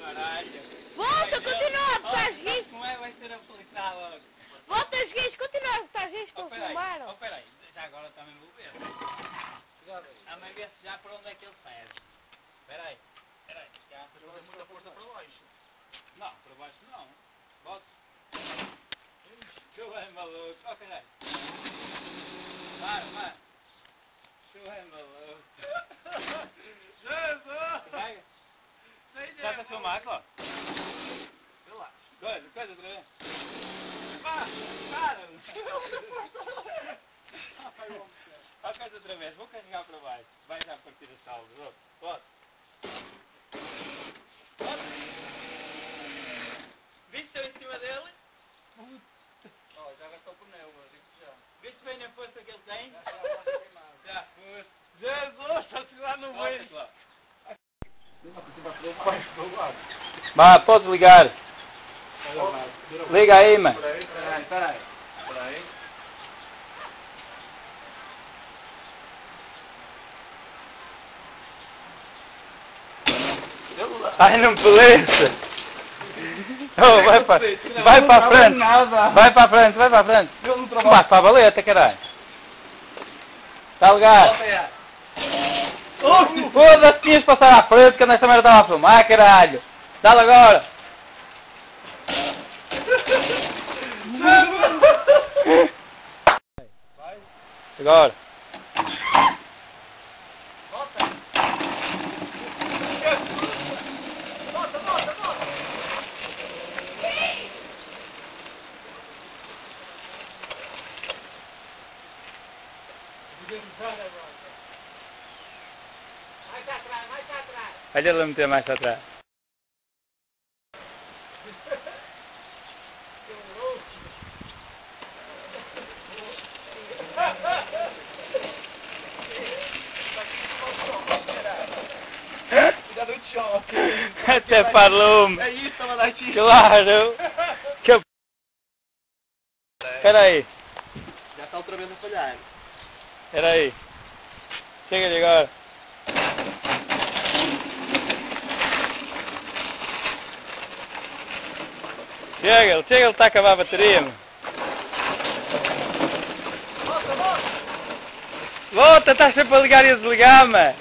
Caralho. Volta, continua, estás risco. Como é vai ser a felicidade logo? Volta, risco, continua, estás risco, Oh, peraí, filmaram. oh, peraí, já agora também vou ver. A mãe vê já por onde é que ele fez. Peraí, já faz muita força para baixo. Não, para baixo não. Bota. Tu é maluco, oh, peraí. Para. Tu é maluco. Jesus! Vai. Já está a filmar, Cló? Coisa outra vez. Para! Faz outra vez, vou carregar para baixo. Vai já partir a salva. Pode. Viste em cima dele? Oh, já gastou o pneu, digo já. Viste bem a força que ele tem? Já foi. Jesus, está a segurar no meio. Vá, pode ligar. Liga aí, mano. Peraí. Ai, não polícia. Oh, vai para a frente. Vai para a frente. Vai para a valeta, caralho. Está ligado? Foda-se, tinhas de passar à frente que nessa merda estava a filmar, caralho. Dá-lhe agora. Agora. Olha ele a meter mais para trás. Cuidado do choque. Até parou-me. É isso, tava lá aqui. Claro. Espera aí. Já está outra vez a falhar. Espera aí. Chega-lhe agora. Chega, ele está a acabar a bateria. Volta, estás sempre a ligar e a desligar, mano.